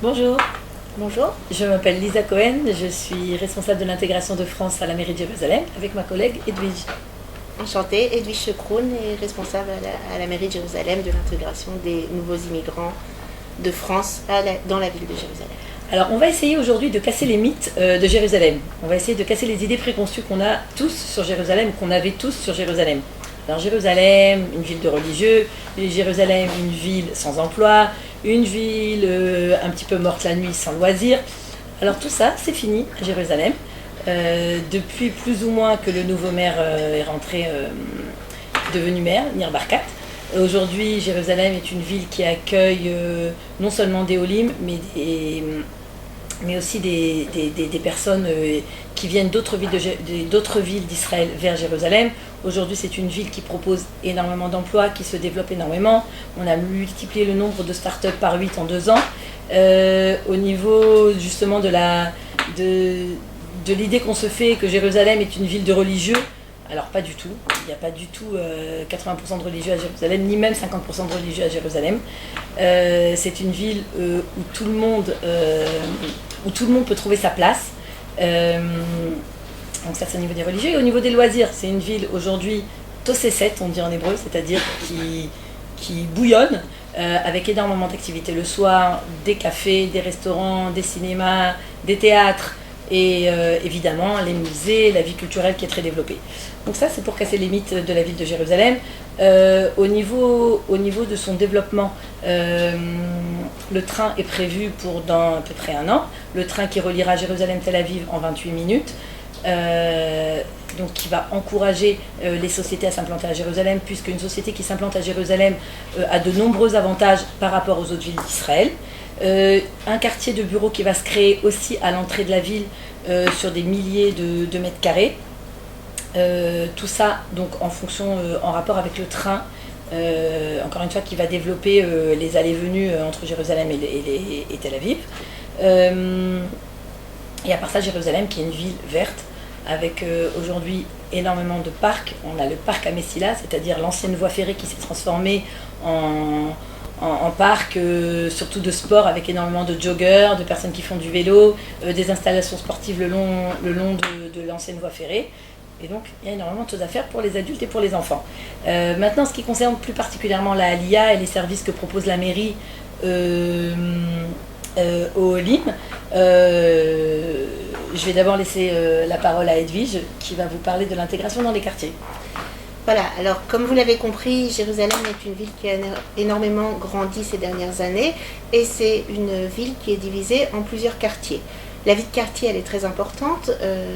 Bonjour, Bonjour, je m'appelle Lisa Cohen, je suis responsable de l'intégration de France à la mairie de Jérusalem avec ma collègue Edwige. enchantée. Edwige Chekroun est responsable à la mairie de Jérusalem de l'intégration des nouveaux immigrants de France dans la ville de Jérusalem. Alors on va essayer aujourd'hui de casser les mythes de Jérusalem. On va essayer de casser les idées préconçues qu'on a tous sur Jérusalem, qu'on avait tous sur Jérusalem. Alors Jérusalem, une ville de religieux, Jérusalem, une ville sans emploi, une ville un petit peu morte la nuit sans loisirs. Alors tout ça, c'est fini à Jérusalem. Depuis plus ou moins que le nouveau maire est rentré, devenu maire, Nir Barkat. Aujourd'hui, Jérusalem est une ville qui accueille non seulement des Olim, mais aussi des personnes qui viennent d'autres villes d'Israël vers Jérusalem. Aujourd'hui, c'est une ville qui propose énormément d'emplois, qui se développe énormément. On a multiplié le nombre de startups par 8 en 2 ans. Au niveau justement de l'idée qu'on se fait que Jérusalem est une ville de religieux, alors pas du tout. Il n'y a pas du tout 80% de religieux à Jérusalem, ni même 50% de religieux à Jérusalem. C'est une ville où tout le monde peut trouver sa place. Donc ça c'est au niveau des religieux. Et au niveau des loisirs, c'est une ville aujourd'hui tosséset, on dit en hébreu, c'est-à-dire qui bouillonne, avec énormément d'activités le soir, des cafés, des restaurants, des cinémas, des théâtres, et évidemment les musées, la vie culturelle qui est très développée. Donc ça c'est pour casser les mythes de la ville de Jérusalem. Au niveau de son développement, le train est prévu pour dans à peu près 1 an. Le train qui reliera Jérusalem-Tel Aviv en 28 minutes. Donc qui va encourager les sociétés à s'implanter à Jérusalem, puisqu'une société qui s'implante à Jérusalem a de nombreux avantages par rapport aux autres villes d'Israël. Un quartier de bureaux qui va se créer aussi à l'entrée de la ville sur des milliers de mètres carrés. Tout ça donc en rapport avec le train, encore une fois qui va développer les allées-venues entre Jérusalem et Tel Aviv. Et à part ça, Jérusalem qui est une ville verte avec aujourd'hui énormément de parcs. On a le parc à Messila, c'est-à-dire l'ancienne voie ferrée qui s'est transformée en parc, surtout de sport, avec énormément de joggeurs, de personnes qui font du vélo, des installations sportives le long de l'ancienne voie ferrée. Et donc, il y a énormément de choses à faire pour les adultes et pour les enfants. Maintenant, ce qui concerne plus particulièrement la Aliyah et les services que propose la mairie au Olim, je vais d'abord laisser la parole à Edwige, qui va vous parler de l'intégration dans les quartiers. Voilà, alors comme vous l'avez compris, Jérusalem est une ville qui a énormément grandi ces dernières années et c'est une ville qui est divisée en plusieurs quartiers. La vie de quartier, elle est très importante,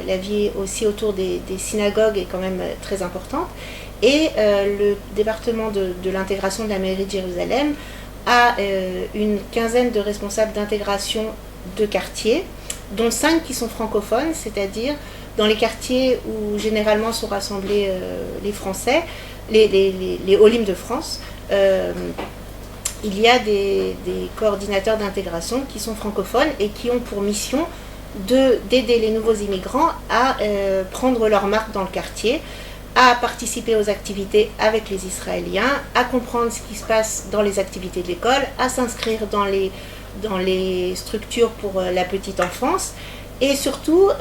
la vie aussi autour des synagogues est quand même très importante et le département de l'intégration de la mairie de Jérusalem a une quinzaine de responsables d'intégration de quartiers, dont 5 qui sont francophones, c'est-à-dire dans les quartiers où généralement sont rassemblés les Français, les Olim de France, il y a des coordinateurs d'intégration qui sont francophones et qui ont pour mission d'aider les nouveaux immigrants à prendre leur marque dans le quartier, à participer aux activités avec les Israéliens, à comprendre ce qui se passe dans les activités de l'école, à s'inscrire dans les structures pour la petite enfance et surtout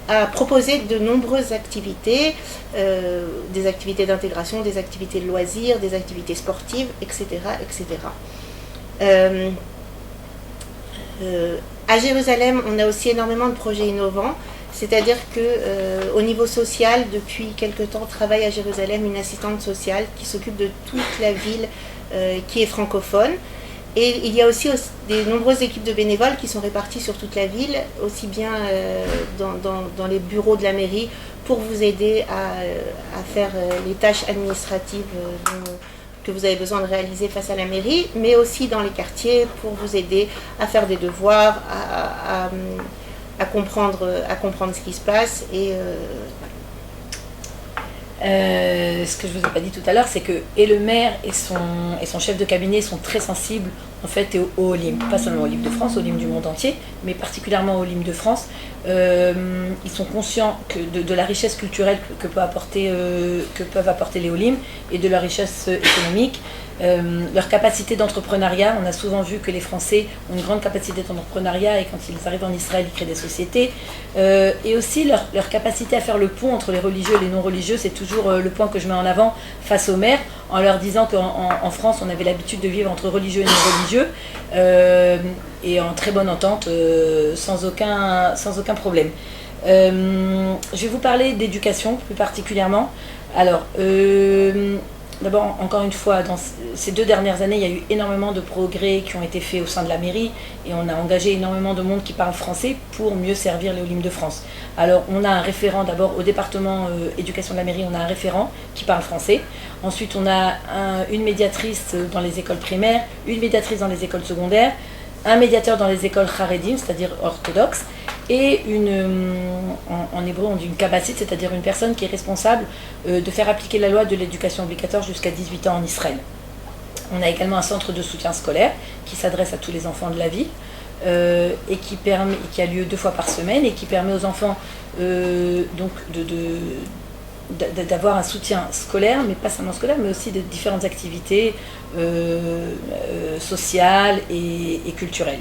à proposer de nombreuses activités, des activités d'intégration, des activités de loisirs, des activités sportives, etc. etc. À Jérusalem, on a aussi énormément de projets innovants, c'est-à-dire qu'au niveau social, depuis quelque temps, travaille à Jérusalem une assistante sociale qui s'occupe de toute la ville qui est francophone. Et il y a aussi des nombreuses équipes de bénévoles qui sont réparties sur toute la ville, aussi bien dans les bureaux de la mairie pour vous aider à faire les tâches administratives que vous avez besoin de réaliser face à la mairie, mais aussi dans les quartiers pour vous aider à faire des devoirs, à comprendre ce qui se passe. Et ce que je ne vous ai pas dit tout à l'heure, c'est que et le maire et son chef de cabinet sont très sensibles en fait, et au Olim, pas seulement au Olim de France, au Olim du monde entier, mais particulièrement au Olim de France. Ils sont conscients de la richesse culturelle que peuvent apporter les Olim et de leur richesse économique. Leur capacité d'entrepreneuriat, on a souvent vu que les Français ont une grande capacité d'entrepreneuriat et quand ils arrivent en Israël, ils créent des sociétés. Et aussi leur capacité à faire le pont entre les religieux et les non-religieux, c'est toujours le point que je mets en avant face aux maires, en leur disant qu'en France, on avait l'habitude de vivre entre religieux et non-religieux, et en très bonne entente, sans aucun problème. Je vais vous parler d'éducation plus particulièrement. Alors, d'abord, encore une fois, dans ces 2 dernières années, il y a eu énormément de progrès qui ont été faits au sein de la mairie et on a engagé énormément de monde qui parle français pour mieux servir les Olim de France. Alors, on a un référent, d'abord au département éducation de la mairie, on a un référent qui parle français. Ensuite, on a une médiatrice dans les écoles primaires, une médiatrice dans les écoles secondaires, un médiateur dans les écoles charedim, c'est-à-dire orthodoxes, et en hébreu on dit une kabbasit, c'est-à-dire une personne qui est responsable de faire appliquer la loi de l'éducation obligatoire jusqu'à 18 ans en Israël. On a également un centre de soutien scolaire qui s'adresse à tous les enfants de la ville et qui a lieu 2 fois par semaine et qui permet aux enfants donc d'avoir un soutien scolaire, mais pas seulement scolaire, mais aussi de différentes activités sociales et culturelles.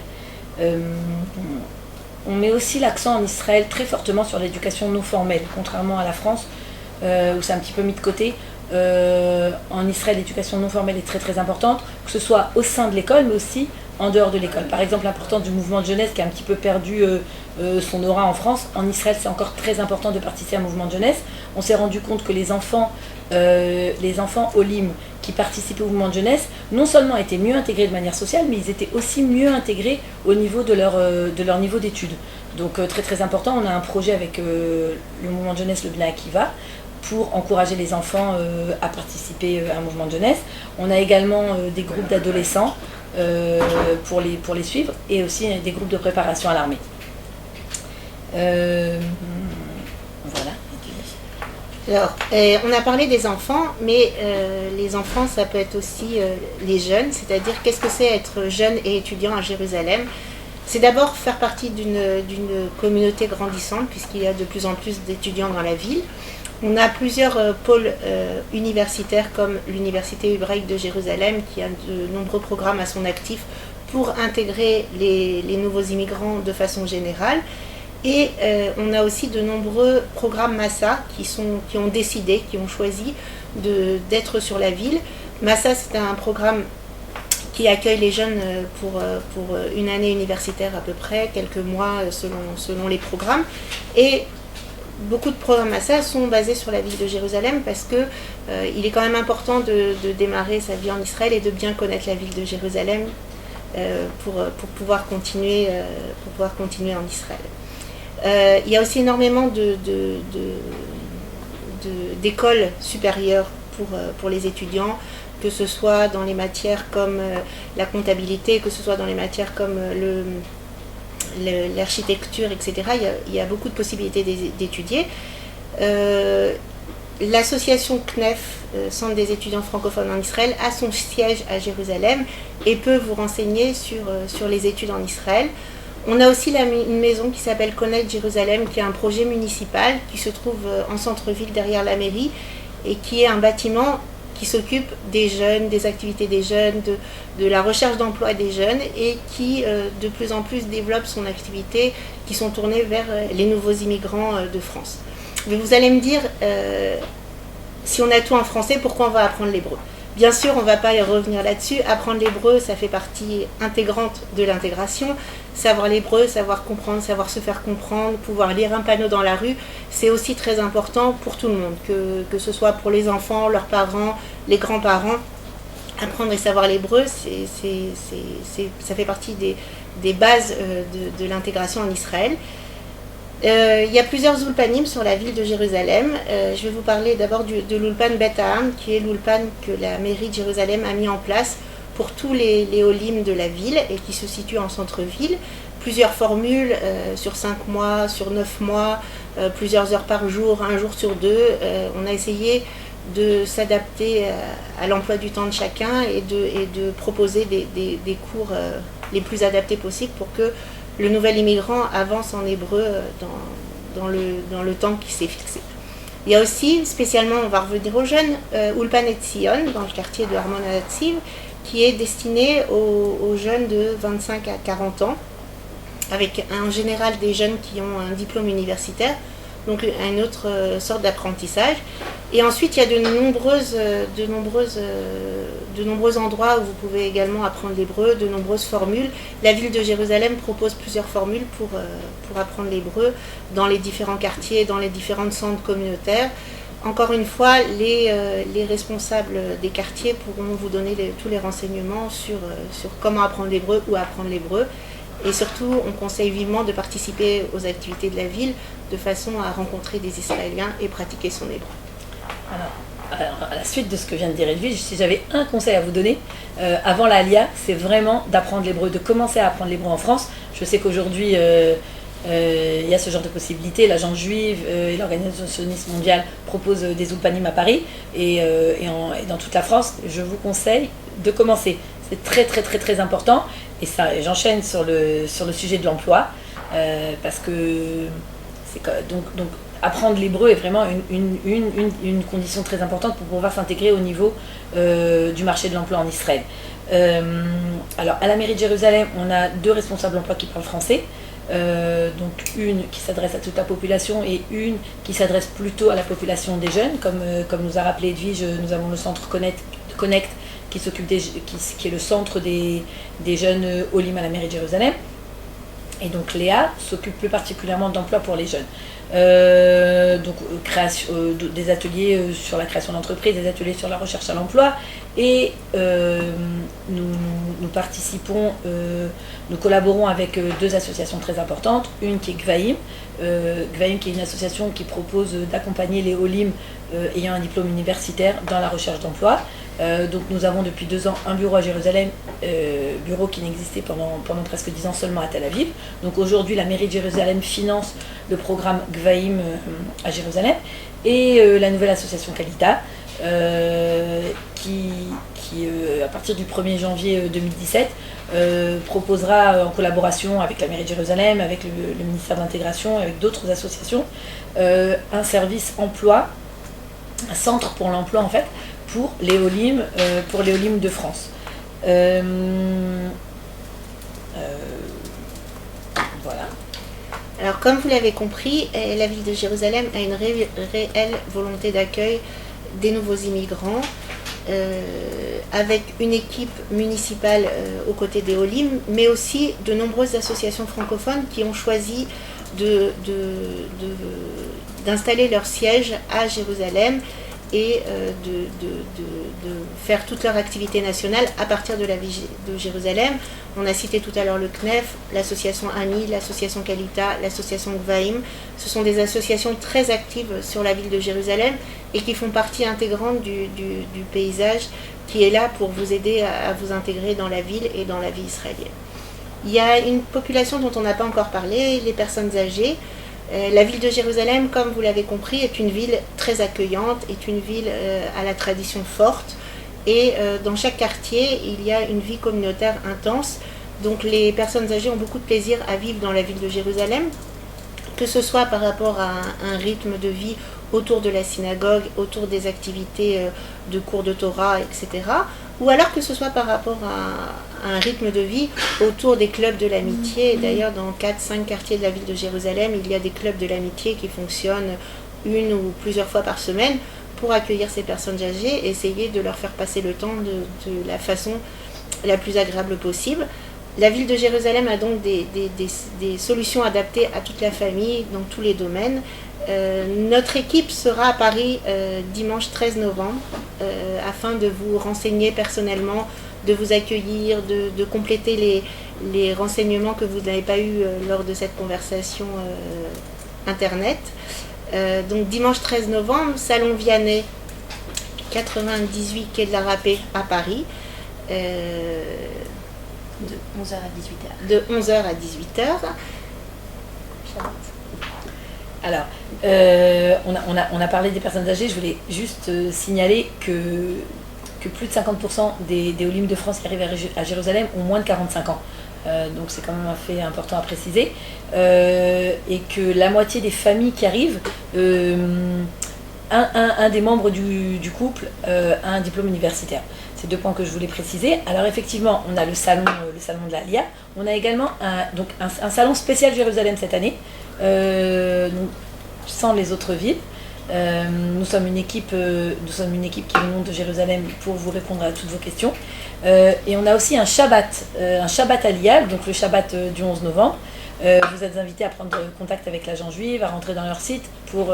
On met aussi l'accent en Israël très fortement sur l'éducation non formelle, contrairement à la France, où c'est un petit peu mis de côté. En Israël, l'éducation non formelle est très très importante, que ce soit au sein de l'école, mais aussi en dehors de l'école. Par exemple, l'importance du mouvement de jeunesse qui a un petit peu perdu son aura en France. En Israël, c'est encore très important de participer à un mouvement de jeunesse. On s'est rendu compte que les enfants Olim qui participent au mouvement de jeunesse, non seulement étaient mieux intégrés de manière sociale, mais ils étaient aussi mieux intégrés au niveau de leur niveau d'études. Donc très très important, on a un projet avec le mouvement de jeunesse, le Bnei Akiva, pour encourager les enfants à participer à un mouvement de jeunesse. On a également des groupes d'adolescents pour les suivre, et aussi des groupes de préparation à l'armée. Voilà. Alors, on a parlé des enfants, mais les enfants, ça peut être aussi les jeunes, c'est-à-dire qu'est-ce que c'est être jeune et étudiant à Jérusalem. C'est d'abord faire partie d'une communauté grandissante, puisqu'il y a de plus en plus d'étudiants dans la ville. On a plusieurs pôles universitaires, comme l'Université hébraïque de Jérusalem, qui a de nombreux programmes à son actif pour intégrer les nouveaux immigrants de façon générale. Et on a aussi de nombreux programmes Massa qui ont décidé, qui ont choisi d'être sur la ville. Massa, c'est un programme qui accueille les jeunes pour une année universitaire à peu près, quelques mois selon les programmes. Et beaucoup de programmes Massa sont basés sur la ville de Jérusalem parce que il est quand même important de démarrer sa vie en Israël et de bien connaître la ville de Jérusalem pour pouvoir continuer en Israël. Il y a aussi énormément d'écoles supérieures pour les étudiants, que ce soit dans les matières comme la comptabilité, que ce soit dans les matières comme l'architecture, etc. Il y a beaucoup de possibilités d'étudier. L'association CNEF, Centre des étudiants francophones en Israël, a son siège à Jérusalem et peut vous renseigner sur les études en Israël. On a aussi une maison qui s'appelle Connect Jérusalem, qui est un projet municipal qui se trouve en centre-ville derrière la mairie et qui est un bâtiment qui s'occupe des jeunes, des activités des jeunes, de la recherche d'emploi des jeunes et qui de plus en plus développe son activité qui sont tournées vers les nouveaux immigrants de France. Mais vous allez me dire, si on a tout en français, pourquoi on va apprendre l'hébreu ? Bien sûr, on ne va pas y revenir là-dessus. Apprendre l'hébreu, ça fait partie intégrante de l'intégration. Savoir l'hébreu, savoir comprendre, savoir se faire comprendre, pouvoir lire un panneau dans la rue, c'est aussi très important pour tout le monde, que ce soit pour les enfants, leurs parents, les grands-parents. Apprendre et savoir l'hébreu, ça fait partie des bases de l'intégration en Israël. Il y a plusieurs ulpanim sur la ville de Jérusalem. Je vais vous parler d'abord de l'ulpan Bet Ha'am, qui est l'ulpan que la mairie de Jérusalem a mis en place pour tous les olim de la ville et qui se situe en centre-ville. Plusieurs formules sur 5 mois, sur 9 mois, plusieurs heures par jour, un jour sur 2. On a essayé de s'adapter à l'emploi du temps de chacun et de proposer des cours les plus adaptés possibles pour que le nouvel immigrant avance en hébreu dans le temps qui s'est fixé. Il y a aussi, spécialement, on va revenir aux jeunes, Ulpan Etzion, dans le quartier de Armon Hatziv, qui est destiné aux jeunes de 25 à 40 ans, avec en général des jeunes qui ont un diplôme universitaire, donc une autre sorte d'apprentissage. Et ensuite, il y a de nombreux endroits où vous pouvez également apprendre l'hébreu, de nombreuses formules. La ville de Jérusalem propose plusieurs formules pour apprendre l'hébreu dans les différents quartiers, dans les différents centres communautaires. Encore une fois, les responsables des quartiers pourront vous donner tous les renseignements sur comment apprendre l'hébreu, où apprendre l'hébreu. Et surtout, on conseille vivement de participer aux activités de la ville de façon à rencontrer des Israéliens et pratiquer son hébreu. Alors, à la suite de ce que vient de dire Edwige, si j'avais un conseil à vous donner, avant l'Alia, c'est vraiment d'apprendre l'hébreu, de commencer à apprendre l'hébreu en France. Je sais qu'aujourd'hui, il y a ce genre de possibilités. L'Agence juive et l'Organisation sioniste mondiale proposent des ulpanim à Paris et dans toute la France. Je vous conseille de commencer. C'est très très très très important. Et ça, j'enchaîne sur le sujet de l'emploi parce que donc apprendre l'hébreu est vraiment une condition très importante pour pouvoir s'intégrer au niveau du marché de l'emploi en Israël. Alors, à la mairie de Jérusalem, on a 2 responsables d'emploi qui parlent français. Donc une qui s'adresse à toute la population et une qui s'adresse plutôt à la population des jeunes. Comme nous a rappelé Edwige, nous avons le centre Connect qui s'occupe qui est le centre des jeunes Olim à la mairie de Jérusalem. Et donc Léa s'occupe plus particulièrement d'emploi pour les jeunes. Donc des ateliers sur la création d'entreprise, des ateliers sur la recherche à l'emploi. Et nous participons, nous collaborons avec 2 associations très importantes. Une qui est Gvaim, qui est une association qui propose d'accompagner les Olim ayant un diplôme universitaire dans la recherche d'emploi. Donc nous avons depuis 2 ans un bureau à Jérusalem, bureau qui n'existait pendant presque 10 ans seulement à Tel Aviv. Donc aujourd'hui la mairie de Jérusalem finance le programme Gvaim à Jérusalem et la nouvelle association Kalita qui à partir du 1er janvier 2017 proposera en collaboration avec la mairie de Jérusalem, avec le ministère de l'intégration, avec d'autres associations, un service emploi, un centre pour l'emploi en fait, pour les Olim de France. Voilà. Alors, comme vous l'avez compris, la ville de Jérusalem a une réelle volonté d'accueil des nouveaux immigrants, avec une équipe municipale aux côtés des Olim, mais aussi de nombreuses associations francophones qui ont choisi d'installer leur siège à Jérusalem et de faire toute leur activité nationale à partir de la ville de Jérusalem. On a cité tout à l'heure le CNEF, l'association AMI, l'association Kalita, l'association Gvaim. Ce sont des associations très actives sur la ville de Jérusalem et qui font partie intégrante du paysage qui est là pour vous aider à vous intégrer dans la ville et dans la vie israélienne. Il y a une population dont on n'a pas encore parlé, les personnes âgées. La ville de Jérusalem, comme vous l'avez compris, est une ville très accueillante, est une ville à la tradition forte. Et dans chaque quartier, il y a une vie communautaire intense. Donc les personnes âgées ont beaucoup de plaisir à vivre dans la ville de Jérusalem, que ce soit par rapport à un rythme de vie autour de la synagogue, autour des activités de cours de Torah, etc. Ou alors que ce soit par rapport à un rythme de vie autour des clubs de l'amitié. D'ailleurs, dans 4-5 quartiers de la ville de Jérusalem, il y a des clubs de l'amitié qui fonctionnent 1 ou plusieurs fois par semaine pour accueillir ces personnes âgées et essayer de leur faire passer le temps de la façon la plus agréable possible. La ville de Jérusalem a donc des solutions adaptées à toute la famille dans tous les domaines. Notre équipe sera à Paris dimanche 13 novembre afin de vous renseigner personnellement, de vous accueillir, de compléter les renseignements que vous n'avez pas eus lors de cette conversation internet. Donc dimanche 13 novembre, Salon Vianney, 98 quai de la Râpée à Paris. De 11h à 18h. De 11h à 18h. Alors, on a parlé des personnes âgées. Je voulais juste signaler que plus de 50% des Olim de France qui arrivent à Jérusalem ont moins de 45 ans. Donc c'est quand même un fait important à préciser. Et que la moitié des familles qui arrivent, un des membres du couple a un diplôme universitaire. C'est 2 points que je voulais préciser. Alors effectivement, on a le salon de la Aliyah. On a également un salon spécial Jérusalem cette année, donc, sans les autres villes. Nous sommes une équipe qui venons de Jérusalem pour vous répondre à toutes vos questions. Et on a aussi un Shabbat Aliyah, donc le Shabbat du 11 novembre. Vous êtes invités à prendre contact avec l'agent juive, à rentrer dans leur site pour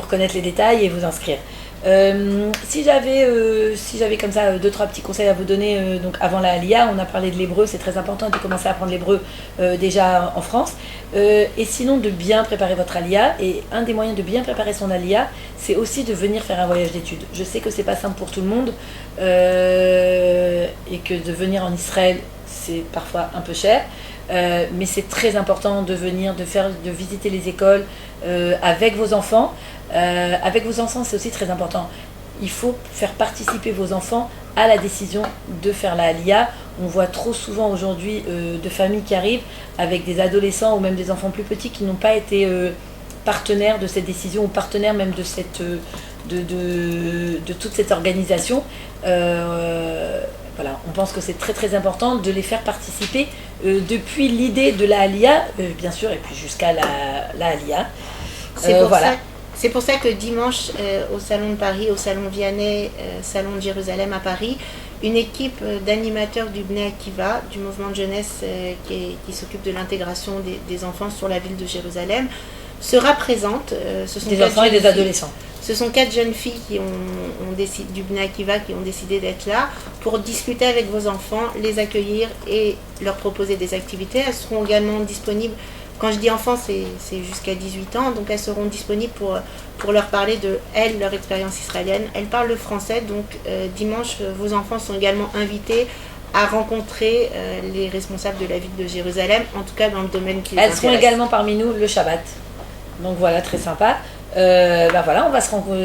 connaître les détails et vous inscrire. Si j'avais comme ça 2-3 petits conseils à vous donner, donc avant la Aliyah, on a parlé de l'hébreu, c'est très important de commencer à apprendre l'hébreu déjà en France. Et sinon de bien préparer votre Aliyah, et un des moyens de bien préparer son Aliyah, c'est aussi de venir faire un voyage d'études. Je sais que c'est pas simple pour tout le monde, et que de venir en Israël, c'est parfois un peu cher. Mais c'est très important de venir, de visiter les écoles avec vos enfants. Avec vos enfants, c'est aussi très important. Il faut faire participer vos enfants à la décision de faire la Aliyah. On voit trop souvent aujourd'hui de familles qui arrivent avec des adolescents ou même des enfants plus petits qui n'ont pas été partenaires de cette décision ou partenaires même de toute cette organisation. Voilà, on pense que c'est très très important de les faire participer depuis l'idée de la Aliyah, bien sûr, et puis jusqu'à la Aliyah. C'est pour ça que dimanche, au Salon de Paris, au Salon Vianney, Salon de Jérusalem à Paris, une équipe d'animateurs du Bnei Akiva, du mouvement de jeunesse qui s'occupe de l'intégration des enfants sur la ville de Jérusalem, sera présente. Ce sont des enfants et des adolescents. Ce sont 4 jeunes filles du Bnei Akiva qui ont décidé d'être là pour discuter avec vos enfants, les accueillir et leur proposer des activités. Elles seront également disponibles. Quand je dis enfants, c'est jusqu'à 18 ans, donc elles seront disponibles pour leur parler de leur expérience israélienne. Elles parlent le français, donc dimanche, vos enfants sont également invités à rencontrer les responsables de la ville de Jérusalem, en tout cas dans le domaine qui les intéresse. Elles seront également parmi nous le Shabbat. Donc voilà, très sympa. Voilà,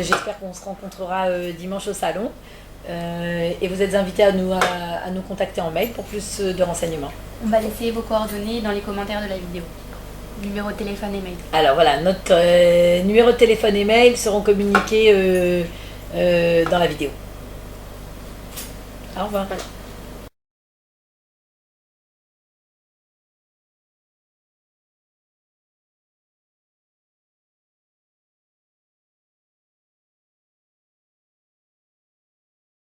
j'espère qu'on se rencontrera dimanche au salon. Et vous êtes invités à nous contacter en mail pour plus de renseignements. On va laisser vos coordonnées dans les commentaires de la vidéo. Numéro de téléphone et mail. Alors voilà, notre numéro de téléphone et mail seront communiqués dans la vidéo. Au revoir. Voilà.